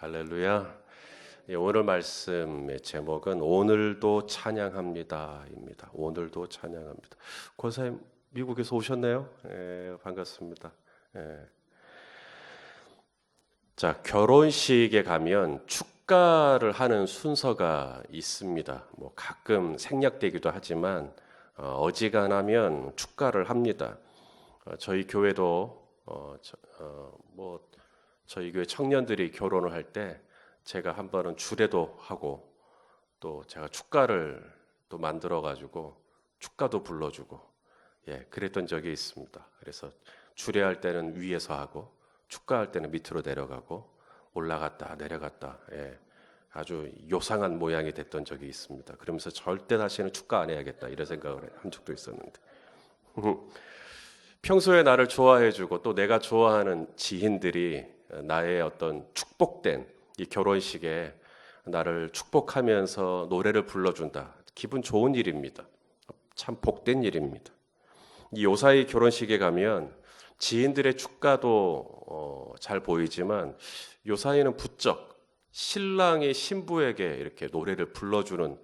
할렐루야. 오늘 말씀의 제목은 오늘도 찬양합니다입니다. 오늘도 찬양합니다. 권사님 미국에서 오셨네요. 반갑습니다. 자, 결혼식에 가면 축가를 하는 순서가 있습니다. 뭐 가끔 생략되기도 하지만 어지간하면 축가를 합니다. 저희 교회도 저희 교회 청년들이 결혼을 할 때 제가 한 번은 주례도 하고 또 제가 축가를 또 만들어 가지고 축가도 불러주고 그랬던 적이 있습니다. 그래서 주례할 때는 위에서 하고 축가할 때는 밑으로 내려가고 올라갔다 내려갔다 아주 요상한 모양이 됐던 적이 있습니다. 그러면서 절대 다시는 축가 안 해야겠다 이런 생각을 한 적도 있었는데 평소에 나를 좋아해주고 또 내가 좋아하는 지인들이 나의 어떤 축복된 이 결혼식에 나를 축복하면서 노래를 불러준다. 기분 좋은 일입니다. 참 복된 일입니다. 이 요사이 결혼식에 가면 지인들의 축가도 잘 보이지만 요사이는 부쩍 신랑이 신부에게 이렇게 노래를 불러주는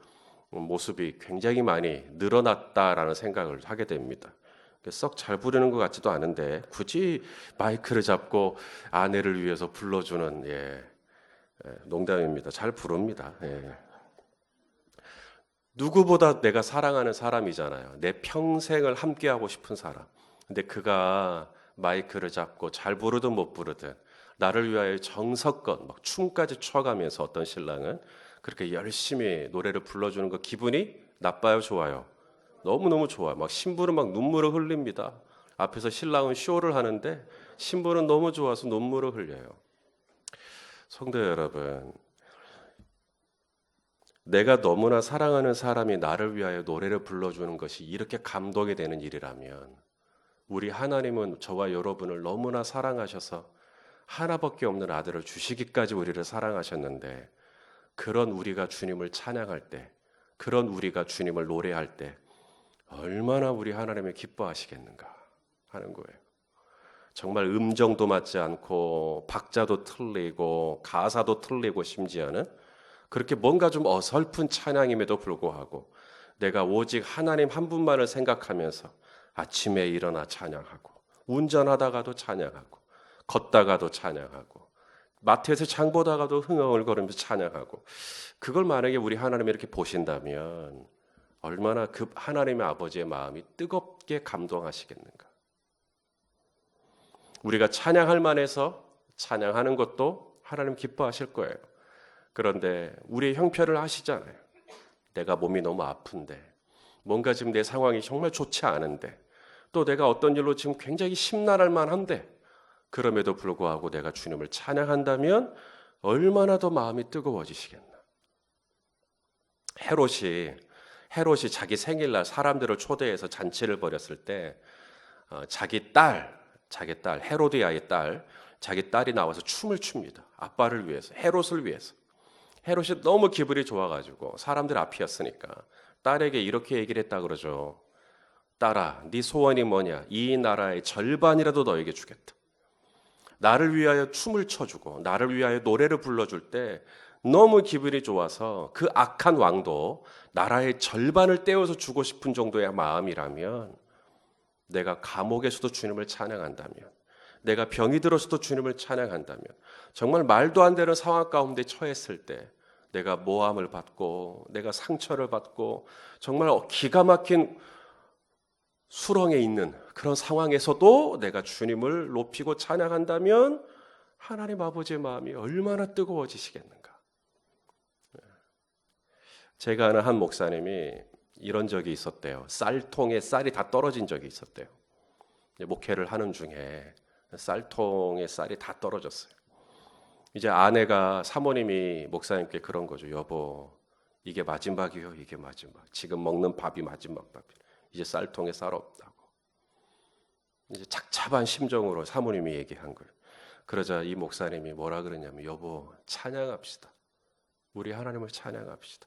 모습이 굉장히 많이 늘어났다라는 생각을 하게 됩니다. 썩 잘 부르는 것 같지도 않은데 굳이 마이크를 잡고 아내를 위해서 불러주는 농담입니다. 잘 부릅니다. 누구보다 내가 사랑하는 사람이잖아요. 내 평생을 함께하고 싶은 사람. 근데 그가 마이크를 잡고 잘 부르든 못 부르든 나를 위하여 정성껏 막 춤까지 춰가면서 어떤 신랑은 그렇게 열심히 노래를 불러주는 거 기분이 나빠요, 좋아요? 너무너무 좋아요. 막 신부는 막 눈물을 흘립니다. 앞에서 신랑은 쇼를 하는데 신부는 너무 좋아서 눈물을 흘려요. 성도 여러분, 내가 너무나 사랑하는 사람이 나를 위하여 노래를 불러주는 것이 이렇게 감동이 되는 일이라면 우리 하나님은 저와 여러분을 너무나 사랑하셔서 하나밖에 없는 아들을 주시기까지 우리를 사랑하셨는데 그런 우리가 주님을 찬양할 때, 그런 우리가 주님을 노래할 때 얼마나 우리 하나님을 기뻐하시겠는가 하는 거예요. 정말 음정도 맞지 않고 박자도 틀리고 가사도 틀리고 심지어는 그렇게 뭔가 좀 어설픈 찬양임에도 불구하고 내가 오직 하나님 한 분만을 생각하면서 아침에 일어나 찬양하고 운전하다가도 찬양하고 걷다가도 찬양하고 마트에서 장 보다가도 흥얼거리면서 찬양하고 그걸 만약에 우리 하나님이 이렇게 보신다면 얼마나 그 하나님의 아버지의 마음이 뜨겁게 감동하시겠는가. 우리가 찬양할 만해서 찬양하는 것도 하나님 기뻐하실 거예요. 그런데 우리의 형편을 아시잖아요. 내가 몸이 너무 아픈데 뭔가 지금 내 상황이 정말 좋지 않은데 또 내가 어떤 일로 지금 굉장히 심란할 만한데 그럼에도 불구하고 내가 주님을 찬양한다면 얼마나 더 마음이 뜨거워지시겠나. 헤롯이 자기 생일날 사람들을 초대해서 잔치를 벌였을 때 자기 딸 헤로디아의 딸, 자기 딸이 나와서 춤을 춥니다. 아빠를 위해서, 헤롯을 위해서. 헤롯이 너무 기분이 좋아가지고 사람들 앞이었으니까 딸에게 이렇게 얘기를 했다 그러죠. 딸아, 네 소원이 뭐냐? 이 나라의 절반이라도 너에게 주겠다. 나를 위하여 춤을 춰주고 나를 위하여 노래를 불러줄 때 너무 기분이 좋아서 그 악한 왕도 나라의 절반을 떼어서 주고 싶은 정도의 마음이라면 내가 감옥에서도 주님을 찬양한다면 내가 병이 들어서도 주님을 찬양한다면 정말 말도 안 되는 상황 가운데 처했을 때 내가 모함을 받고 내가 상처를 받고 정말 기가 막힌 수렁에 있는 그런 상황에서도 내가 주님을 높이고 찬양한다면 하나님 아버지의 마음이 얼마나 뜨거워지시겠는가. 제가 아는 한 목사님이 이런 적이 있었대요. 쌀통에 쌀이 다 떨어진 적이 있었대요. 목회를 하는 중에 쌀통에 쌀이 다 떨어졌어요. 이제 아내가 사모님이 목사님께 그런 거죠. 여보, 이게 마지막이요. 이게 마지막. 지금 먹는 밥이 마지막 밥이에요. 이제 쌀통에 쌀 없다고. 이제 착잡한 심정으로 사모님이 얘기한 거예요. 그러자 이 목사님이 뭐라 그러냐면 여보, 찬양합시다. 우리 하나님을 찬양합시다.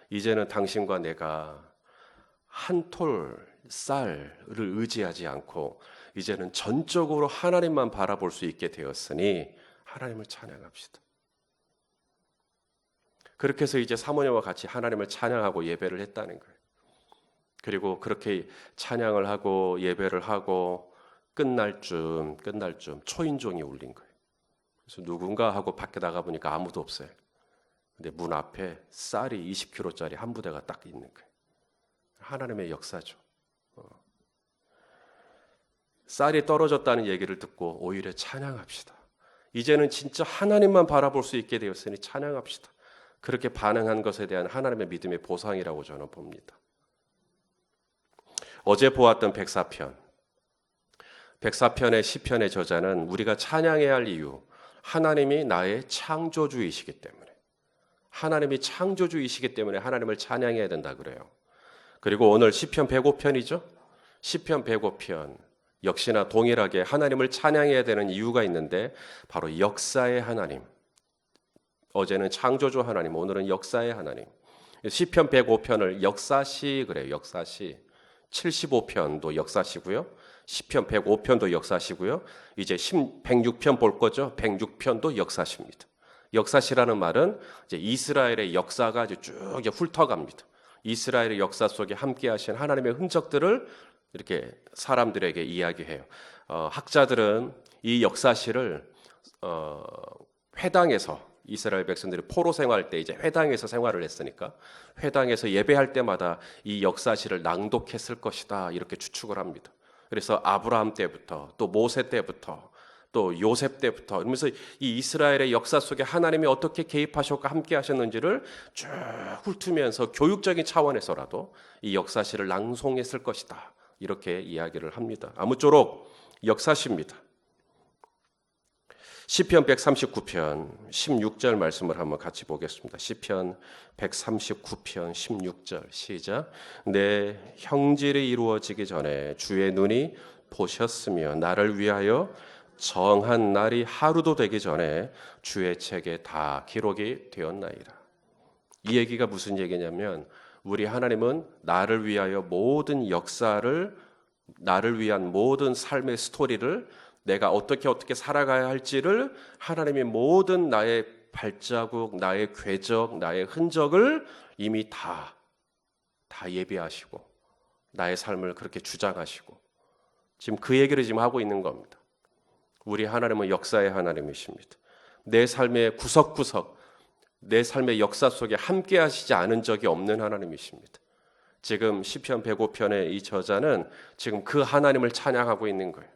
이제는 당신과 내가 한 톨 쌀을 의지하지 않고 이제는 전적으로 하나님만 바라볼 수 있게 되었으니 하나님을 찬양합시다. 그렇게 해서 이제 사모님과 같이 하나님을 찬양하고 예배를 했다는 거예요. 그리고 그렇게 찬양을 하고 예배를 하고 끝날 쯤 초인종이 울린 거예요. 그래서 누군가 하고 밖에 나가 보니까 아무도 없어요. 근데 문 앞에 쌀이 20kg짜리 한 부대가 딱 있는 거예요. 하나님의 역사죠. 쌀이 떨어졌다는 얘기를 듣고 오히려 찬양합시다. 이제는 진짜 하나님만 바라볼 수 있게 되었으니 찬양합시다. 그렇게 반응한 것에 대한 하나님의 믿음의 보상이라고 저는 봅니다. 어제 보았던 백사편의 시편의 저자는 우리가 찬양해야 할 이유, 하나님이 나의 창조주이시기 때문에, 하나님이 창조주이시기 때문에 하나님을 찬양해야 된다 그래요. 그리고 오늘 시편 105편이죠. 시편 105편 역시나 동일하게 하나님을 찬양해야 되는 이유가 있는데 바로 역사의 하나님. 어제는 창조주 하나님, 오늘은 역사의 하나님. 시편 105편을 역사시 그래요. 역사시. 75편도 역사시고요. 시편 105편도 역사시고요. 이제 106편 볼 거죠. 106편도 역사시입니다. 역사시라는 말은 이제 이스라엘의 역사가 아주 쭉 훑어갑니다. 이스라엘의 역사 속에 함께 하신 하나님의 흔적들을 이렇게 사람들에게 이야기해요. 학자들은 이 역사시를 회당에서 이스라엘 백성들이 포로 생활할 때 이제 회당에서 생활을 했으니까 회당에서 예배할 때마다 이 역사시를 낭독했을 것이다 이렇게 추측을 합니다. 그래서 아브라함 때부터 또 모세 때부터 또 요셉 때부터 이러면서 이 이스라엘의 역사 속에 하나님이 어떻게 개입하셨고 함께 하셨는지를 쭉 훑으면서 교육적인 차원에서라도 이 역사시를 낭송했을 것이다 이렇게 이야기를 합니다. 아무쪼록 역사시입니다. 시편 139편 16절 말씀을 한번 같이 보겠습니다. 시편 139편 16절 시작. 내 형질이 이루어지기 전에 주의 눈이 보셨으며 나를 위하여 정한 날이 하루도 되기 전에 주의 책에 다 기록이 되었나이다. 이 얘기가 무슨 얘기냐면 우리 하나님은 나를 위하여 모든 역사를, 나를 위한 모든 삶의 스토리를, 내가 어떻게 살아가야 할지를 하나님이 모든 나의 발자국, 나의 궤적, 나의 흔적을 이미 다 예비하시고 나의 삶을 그렇게 주장하시고 지금 그 얘기를 지금 하고 있는 겁니다. 우리 하나님은 역사의 하나님이십니다. 내 삶의 구석구석, 내 삶의 역사 속에 함께 하시지 않은 적이 없는 하나님이십니다. 지금 시편 105편의 이 저자는 지금 그 하나님을 찬양하고 있는 거예요.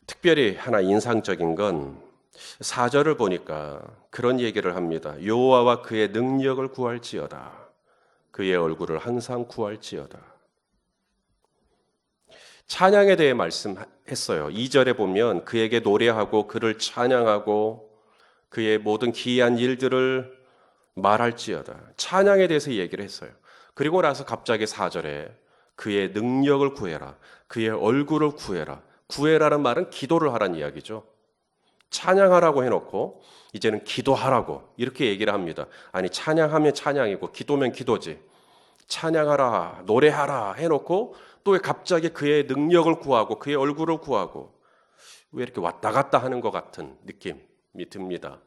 특별히 하나 인상적인 건 4절을 보니까 그런 얘기를 합니다. 여호와와 그의 능력을 구할지어다. 그의 얼굴을 항상 구할지어다. 찬양에 대해 말씀했어요. 2절에 보면 그에게 노래하고 그를 찬양하고 그의 모든 기이한 일들을 말할지어다. 찬양에 대해서 얘기를 했어요. 그리고 나서 갑자기 4절에 그의 능력을 구해라. 그의 얼굴을 구해라. 구해라는 말은 기도를 하라는 이야기죠. 찬양하라고 해놓고 이제는 기도하라고 이렇게 얘기를 합니다. 아니 찬양하면 찬양이고 기도면 기도지. 찬양하라, 노래하라 해놓고 또 왜 갑자기 그의 능력을 구하고 그의 얼굴을 구하고 왜 이렇게 왔다 갔다 하는 것 같은 느낌이 듭니다.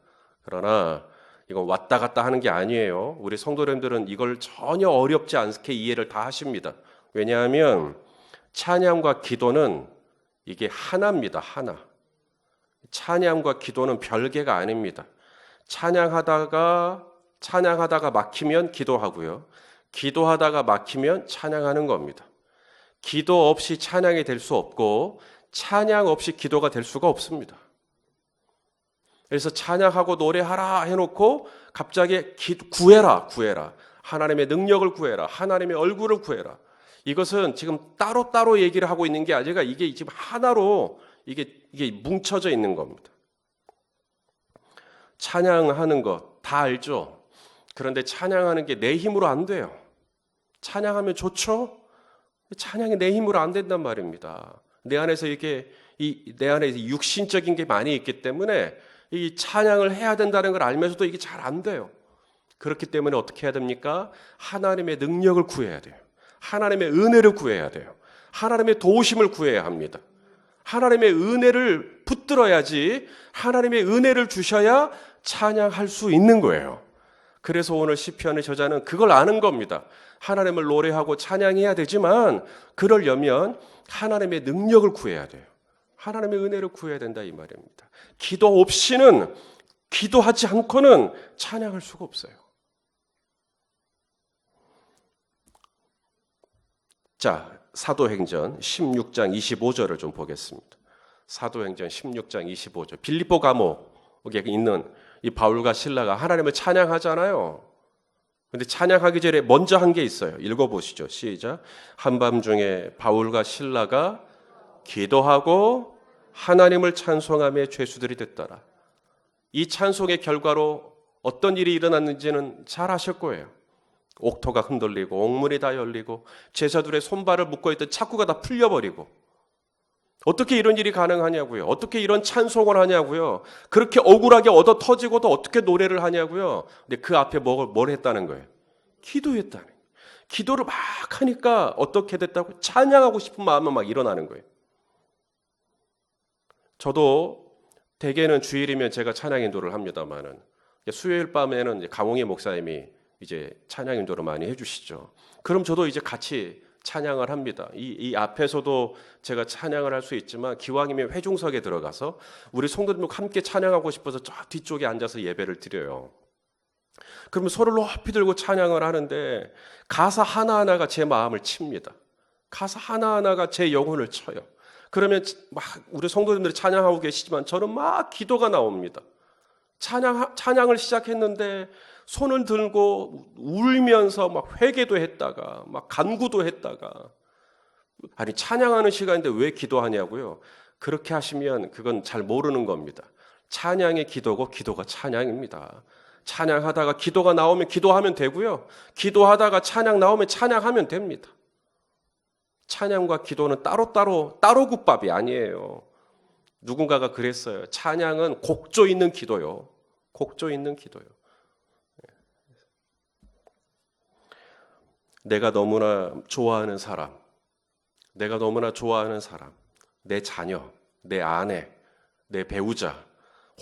그러나 이건 왔다 갔다 하는 게 아니에요. 우리 성도님들은 이걸 전혀 어렵지 않게 이해를 다 하십니다. 왜냐하면 찬양과 기도는 이게 하나입니다. 하나. 찬양과 기도는 별개가 아닙니다. 찬양하다가 막히면 기도하고요. 기도하다가 막히면 찬양하는 겁니다. 기도 없이 찬양이 될 수 없고 찬양 없이 기도가 될 수가 없습니다. 그래서 찬양하고 노래하라 해놓고 갑자기 구해라. 하나님의 능력을 구해라. 하나님의 얼굴을 구해라. 이것은 지금 따로따로 얘기를 하고 있는 게 아니라 이게 지금 하나로 이게 뭉쳐져 있는 겁니다. 찬양하는 것 다 알죠? 그런데 찬양하는 게 내 힘으로 안 돼요. 찬양하면 좋죠? 찬양이 내 힘으로 안 된단 말입니다. 내 안에서 내 안에 육신적인 게 많이 있기 때문에 이 찬양을 해야 된다는 걸 알면서도 이게 잘 안 돼요. 그렇기 때문에 어떻게 해야 됩니까? 하나님의 능력을 구해야 돼요. 하나님의 은혜를 구해야 돼요. 하나님의 도우심을 구해야 합니다. 하나님의 은혜를 붙들어야지 하나님의 은혜를 주셔야 찬양할 수 있는 거예요. 그래서 오늘 시편의 저자는 그걸 아는 겁니다. 하나님을 노래하고 찬양해야 되지만 그러려면 하나님의 능력을 구해야 돼요. 하나님의 은혜를 구해야 된다 이 말입니다. 기도 없이는, 기도하지 않고는 찬양할 수가 없어요. 자, 사도행전 16장 25절을 좀 보겠습니다. 사도행전 16장 25절. 빌립보 감옥에 있는 이 바울과 실라가 하나님을 찬양하잖아요. 근데 찬양하기 전에 먼저 한 게 있어요. 읽어보시죠. 시작. 한밤중에 바울과 실라가 기도하고 하나님을 찬송하며 죄수들이 됐더라. 이 찬송의 결과로 어떤 일이 일어났는지는 잘 아실 거예요. 옥토가 흔들리고 옥문이 다 열리고 제자들의 손발을 묶어있던 착구가 다 풀려버리고, 어떻게 이런 일이 가능하냐고요. 어떻게 이런 찬송을 하냐고요. 그렇게 억울하게 얻어 터지고도 어떻게 노래를 하냐고요. 근데 그 앞에 뭘 했다는 거예요? 기도했다는 거예요. 기도를 막 하니까 어떻게 됐다고? 찬양하고 싶은 마음은 막 일어나는 거예요. 저도 대개는 주일이면 제가 찬양 인도를 합니다만은 수요일 밤에는 이제 강홍희 목사님이 이제 찬양 인도를 많이 해주시죠. 그럼 저도 이제 같이 찬양을 합니다. 이 앞에서도 제가 찬양을 할 수 있지만 기왕이면 회중석에 들어가서 우리 성도들과 함께 찬양하고 싶어서 저 뒤쪽에 앉아서 예배를 드려요. 그러면 손을 높이 들고 찬양을 하는데 가사 하나하나가 제 마음을 칩니다. 가사 하나하나가 제 영혼을 쳐요. 그러면 막 우리 성도님들이 찬양하고 계시지만 저는 막 기도가 나옵니다. 찬양을 시작했는데 손을 들고 울면서 막 회개도 했다가 막 간구도 했다가, 아니 찬양하는 시간인데 왜 기도하냐고요. 그렇게 하시면 그건 잘 모르는 겁니다. 찬양이 기도고 기도가 찬양입니다. 찬양하다가 기도가 나오면 기도하면 되고요. 기도하다가 찬양 나오면 찬양하면 됩니다. 찬양과 기도는 따로 국밥이 아니에요. 누군가가 그랬어요. 찬양은 곡조 있는 기도요. 곡조 있는 기도요. 내가 너무나 좋아하는 사람, 내가 너무나 좋아하는 사람, 내 자녀, 내 아내, 내 배우자,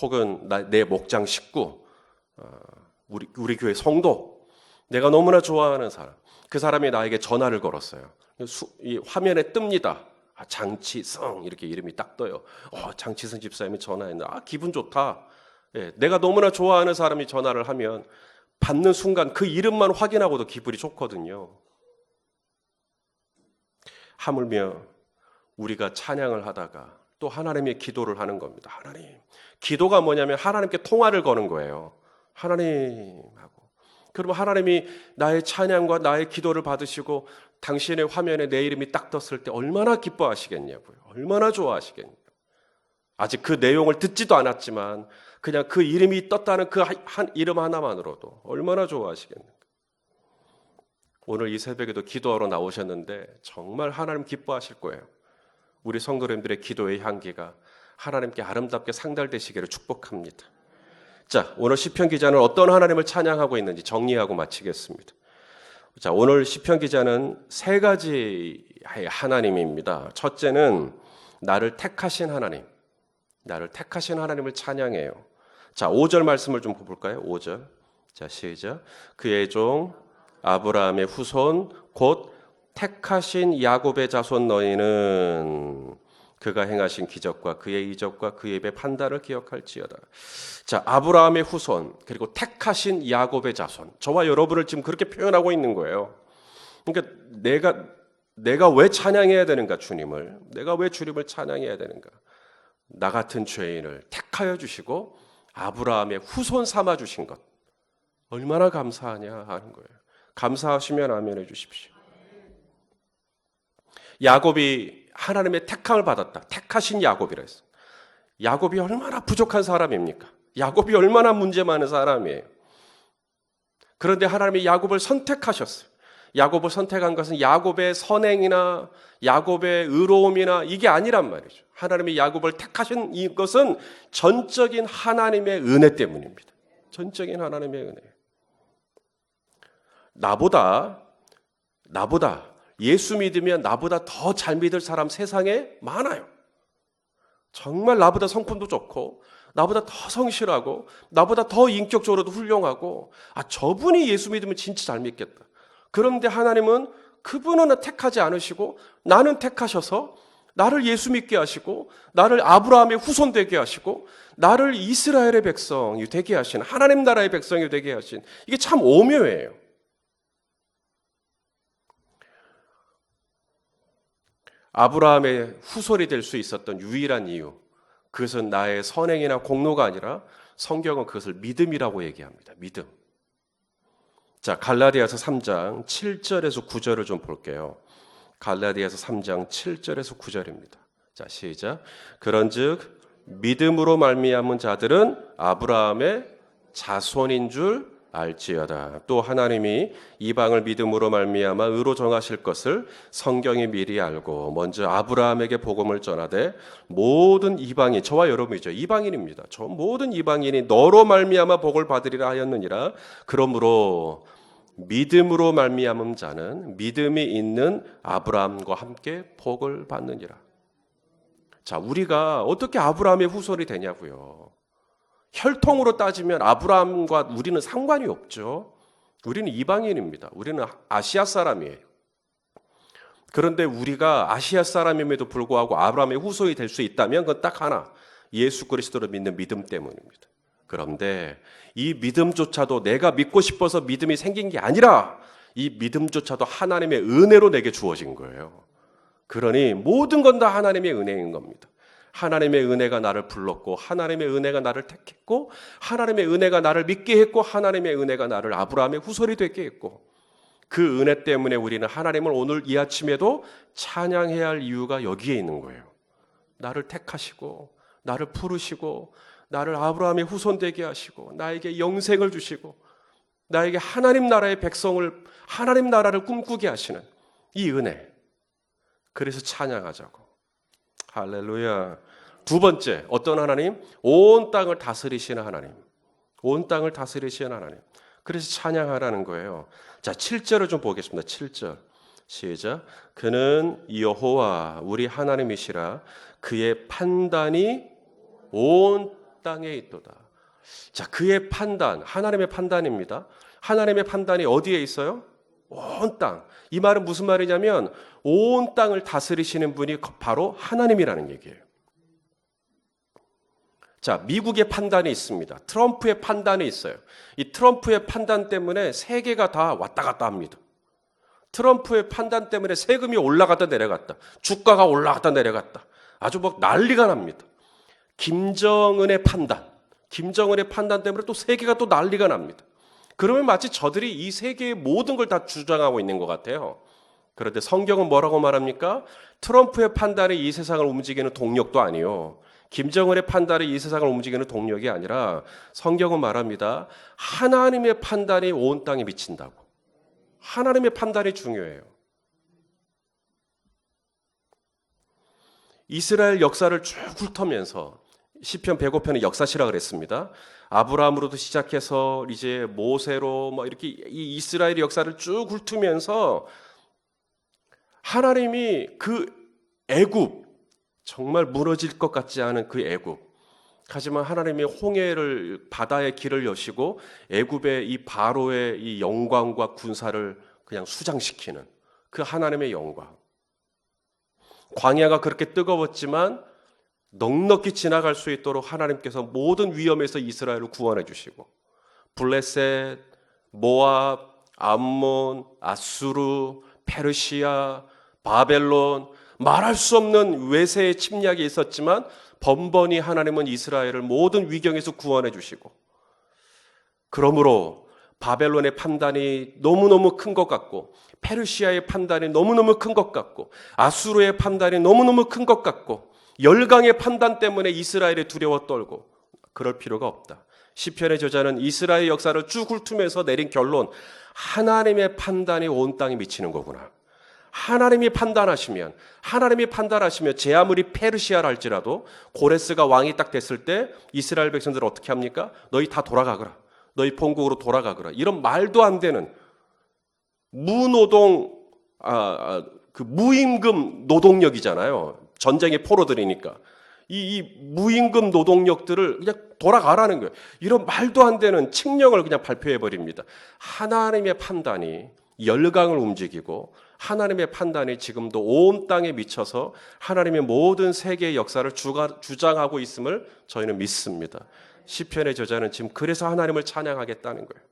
혹은 내 목장 식구, 우리 교회 성도, 내가 너무나 좋아하는 사람, 그 사람이 나에게 전화를 걸었어요. 이 화면에 뜹니다. 장치성 이렇게 이름이 딱 떠요. 장치성 집사님이 전화했는데 기분 좋다. 예, 내가 너무나 좋아하는 사람이 전화를 하면 받는 순간 그 이름만 확인하고도 기분이 좋거든요. 하물며 우리가 찬양을 하다가 또 하나님의 기도를 하는 겁니다. 하나님. 기도가 뭐냐면 하나님께 통화를 거는 거예요. 하나님하고. 그러면 하나님이 나의 찬양과 나의 기도를 받으시고 당신의 화면에 내 이름이 딱 떴을 때 얼마나 기뻐하시겠냐고요. 얼마나 좋아하시겠냐고요. 아직 그 내용을 듣지도 않았지만 그냥 그 이름이 떴다는 그 한 이름 하나만으로도 얼마나 좋아하시겠는가. 오늘 이 새벽에도 기도하러 나오셨는데 정말 하나님 기뻐하실 거예요. 우리 성도님들의 기도의 향기가 하나님께 아름답게 상달되시기를 축복합니다. 자, 오늘 시편 기자는 어떤 하나님을 찬양하고 있는지 정리하고 마치겠습니다. 자, 오늘 시편 기자는 세 가지의 하나님입니다. 첫째는 나를 택하신 하나님, 나를 택하신 하나님을 찬양해요. 자, 5절 말씀을 좀 볼까요? 5절. 자, 시작. 그의 종 아브라함의 후손 곧 택하신 야곱의 자손 너희는 그가 행하신 기적과 그의 이적과 그의 입의 판단을 기억할지어다. 자, 아브라함의 후손 그리고 택하신 야곱의 자손. 저와 여러분을 지금 그렇게 표현하고 있는 거예요. 그러니까 내가 왜 찬양해야 되는가 주님을. 내가 왜 주님을 찬양해야 되는가. 나 같은 죄인을 택하여 주시고 아브라함의 후손 삼아 주신 것. 얼마나 감사하냐 하는 거예요. 감사하시면 아멘 해 주십시오. 야곱이 하나님의 택함을 받았다. 택하신 야곱이라 했어. 야곱이 얼마나 부족한 사람입니까? 야곱이 얼마나 문제 많은 사람이에요. 그런데 하나님이 야곱을 선택하셨어요. 야곱을 선택한 것은 야곱의 선행이나 야곱의 의로움이나 이게 아니란 말이죠. 하나님이 야곱을 택하신 이것은 전적인 하나님의 은혜 때문입니다. 전적인 하나님의 은혜. 나보다 예수 믿으면 나보다 더 잘 믿을 사람 세상에 많아요. 정말 나보다 성품도 좋고 나보다 더 성실하고 나보다 더 인격적으로도 훌륭하고 저분이 예수 믿으면 진짜 잘 믿겠다. 그런데 하나님은 그분은 택하지 않으시고 나는 택하셔서 나를 예수 믿게 하시고 나를 아브라함의 후손 되게 하시고 나를 이스라엘의 백성이 되게 하신, 하나님 나라의 백성이 되게 하신, 이게 참 오묘해요. 아브라함의 후손이 될 수 있었던 유일한 이유, 그것은 나의 선행이나 공로가 아니라 성경은 그것을 믿음이라고 얘기합니다. 믿음. 자, 갈라디아서 3장 7절에서 9절을 좀 볼게요. 갈라디아서 3장 7절에서 9절입니다. 자, 시작. 그런즉 믿음으로 말미암은 자들은 아브라함의 자손인 줄 알지어다. 또 하나님이 이방을 믿음으로 말미암아 의로 정하실 것을 성경이 미리 알고 먼저 아브라함에게 복음을 전하되 모든 이방인, 저와 여러분이죠. 이방인입니다. 저 모든 이방인이 너로 말미암아 복을 받으리라 하였느니라. 그러므로 믿음으로 말미암은 자는 믿음이 있는 아브라함과 함께 복을 받느니라. 자, 우리가 어떻게 아브라함의 후손이 되냐고요. 혈통으로 따지면 아브라함과 우리는 상관이 없죠. 우리는 이방인입니다. 우리는 아시아 사람이에요. 그런데 우리가 아시아 사람임에도 불구하고 아브라함의 후손이 될 수 있다면 그건 딱 하나, 예수 그리스도를 믿는 믿음 때문입니다. 그런데 이 믿음조차도 내가 믿고 싶어서 믿음이 생긴 게 아니라 이 믿음조차도 하나님의 은혜로 내게 주어진 거예요. 그러니 모든 건 다 하나님의 은혜인 겁니다. 하나님의 은혜가 나를 불렀고 하나님의 은혜가 나를 택했고 하나님의 은혜가 나를 믿게 했고 하나님의 은혜가 나를 아브라함의 후손이 되게 했고 그 은혜 때문에 우리는 하나님을 오늘 이 아침에도 찬양해야 할 이유가 여기에 있는 거예요. 나를 택하시고 나를 부르시고 나를 아브라함의 후손 되게 하시고 나에게 영생을 주시고 나에게 하나님 나라의 백성을, 하나님 나라를 꿈꾸게 하시는 이 은혜. 그래서 찬양하자고. 할렐루야. 두 번째, 어떤 하나님? 온 땅을 다스리시는 하나님. 온 땅을 다스리시는 하나님. 그래서 찬양하라는 거예요. 자, 7절을 좀 보겠습니다. 7절. 시작. 그는 여호와 우리 하나님이시라. 그의 판단이 온 땅에 있도다. 자, 그의 판단, 하나님의 판단입니다. 하나님의 판단이 어디에 있어요? 온 땅. 이 말은 무슨 말이냐면 온 땅을 다스리시는 분이 바로 하나님이라는 얘기예요. 자, 미국의 판단이 있습니다. 트럼프의 판단이 있어요. 이 트럼프의 판단 때문에 세계가 다 왔다 갔다 합니다. 트럼프의 판단 때문에 세금이 올라갔다 내려갔다, 주가가 올라갔다 내려갔다, 아주 막 난리가 납니다. 김정은의 판단 때문에 또 세계가 또 난리가 납니다. 그러면 마치 저들이 이 세계의 모든 걸 다 주장하고 있는 것 같아요. 그런데 성경은 뭐라고 말합니까? 트럼프의 판단이 이 세상을 움직이는 동력도 아니요, 김정은의 판단이 이 세상을 움직이는 동력이 아니라 성경은 말합니다. 하나님의 판단이 온 땅에 미친다고. 하나님의 판단이 중요해요. 이스라엘 역사를 쭉 훑으면서 시편 105편의 역사시라 그랬습니다. 아브라함으로도 시작해서 이제 모세로 이렇게 이 이스라엘 역사를 쭉 훑으면서 하나님이 그 애굽, 정말 무너질 것 같지 않은 그 애굽, 하지만 하나님이 홍해를, 바다의 길을 여시고 애굽의 이 바로의 이 영광과 군사를 그냥 수장시키는 그 하나님의 영광. 광야가 그렇게 뜨거웠지만 넉넉히 지나갈 수 있도록 하나님께서 모든 위험에서 이스라엘을 구원해 주시고, 블레셋, 모압, 암몬, 아수르, 페르시아, 바벨론, 말할 수 없는 외세의 침략이 있었지만 번번이 하나님은 이스라엘을 모든 위경에서 구원해 주시고, 그러므로 바벨론의 판단이 너무너무 큰 것 같고, 페르시아의 판단이 너무너무 큰 것 같고, 아수르의 판단이 너무너무 큰 것 같고, 열강의 판단 때문에 이스라엘이 두려워 떨고, 그럴 필요가 없다. 시편의 저자는 이스라엘 역사를 쭉 훑으면서 내린 결론, 하나님의 판단이 온 땅에 미치는 거구나. 하나님이 판단하시면 제 아무리 페르시아라 할지라도 고레스가 왕이 딱 됐을 때 이스라엘 백성들은 어떻게 합니까? 너희 다 돌아가거라, 너희 본국으로 돌아가거라, 이런 말도 안 되는 무노동, 그 무임금 노동력이잖아요. 전쟁에 포로들이니까 이 무임금 노동력들을 그냥 돌아가라는 거예요. 이런 말도 안 되는 칙령을 그냥 발표해 버립니다. 하나님의 판단이 열강을 움직이고 하나님의 판단이 지금도 온 땅에 미쳐서 하나님의 모든 세계의 역사를 주장하고 있음을 저희는 믿습니다. 시편의 저자는 지금 그래서 하나님을 찬양하겠다는 거예요.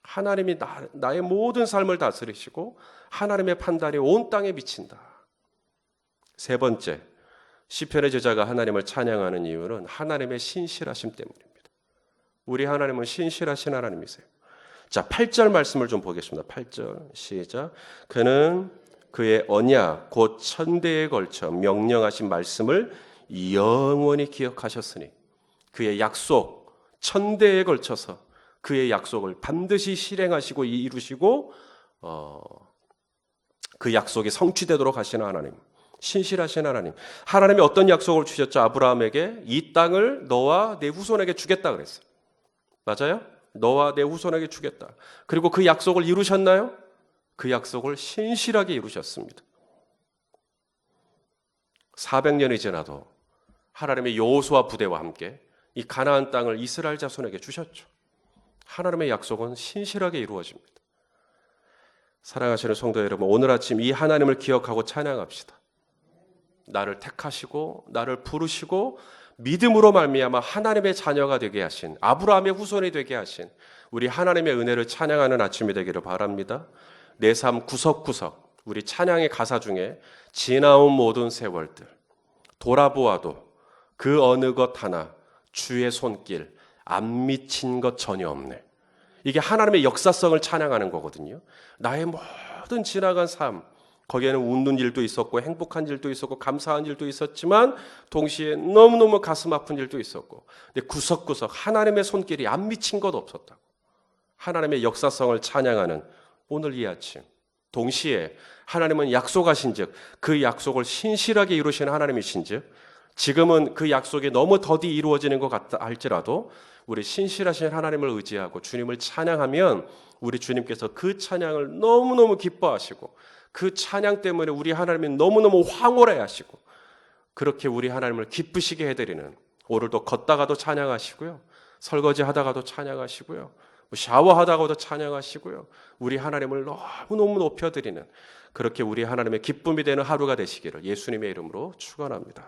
하나님이 나의 모든 삶을 다스리시고 하나님의 판단이 온 땅에 미친다. 세 번째, 시편의 저자가 하나님을 찬양하는 이유는 하나님의 신실하심 때문입니다. 우리 하나님은 신실하신 하나님이세요. 자, 8절 말씀을 좀 보겠습니다. 8절 시작. 그는 그의 언약 곧 천대에 걸쳐 명령하신 말씀을 영원히 기억하셨으니 그의 약속 천대에 걸쳐서 그의 약속을 반드시 실행하시고 이루시고 그 약속이 성취되도록 하시는 하나님, 신실하신 하나님. 하나님이 어떤 약속을 주셨죠? 아브라함에게 이 땅을 너와 내 후손에게 주겠다 그랬어요. 맞아요? 너와 내 후손에게 주겠다. 그리고 그 약속을 이루셨나요? 그 약속을 신실하게 이루셨습니다. 400년이 지나도 하나님의 여호수아 부대와 함께 이 가나안 땅을 이스라엘 자손에게 주셨죠. 하나님의 약속은 신실하게 이루어집니다. 사랑하시는 성도 여러분, 오늘 아침 이 하나님을 기억하고 찬양합시다. 나를 택하시고 나를 부르시고 믿음으로 말미암아 하나님의 자녀가 되게 하신, 아브라함의 후손이 되게 하신 우리 하나님의 은혜를 찬양하는 아침이 되기를 바랍니다. 내 삶 구석구석 우리 찬양의 가사 중에 지나온 모든 세월들 돌아보아도 그 어느 것 하나 주의 손길 안 미친 것 전혀 없네. 이게 하나님의 역사성을 찬양하는 거거든요. 나의 모든 지나간 삶, 거기에는 웃는 일도 있었고 행복한 일도 있었고 감사한 일도 있었지만 동시에 너무너무 가슴 아픈 일도 있었고, 근데 구석구석 하나님의 손길이 안 미친 것 없었다고 하나님의 역사성을 찬양하는 오늘 이 아침, 동시에 하나님은 약속하신즉 그 약속을 신실하게 이루시는 하나님이신즉 지금은 그 약속이 너무 더디 이루어지는 것 같다 할지라도 우리 신실하신 하나님을 의지하고 주님을 찬양하면 우리 주님께서 그 찬양을 너무너무 기뻐하시고 그 찬양 때문에 우리 하나님이 너무너무 황홀해 하시고 그렇게 우리 하나님을 기쁘시게 해드리는, 오늘도 걷다가도 찬양하시고요, 설거지 하다가도 찬양하시고요, 샤워하다가도 찬양하시고요, 우리 하나님을 너무너무 높여드리는 그렇게 우리 하나님의 기쁨이 되는 하루가 되시기를 예수님의 이름으로 축원합니다.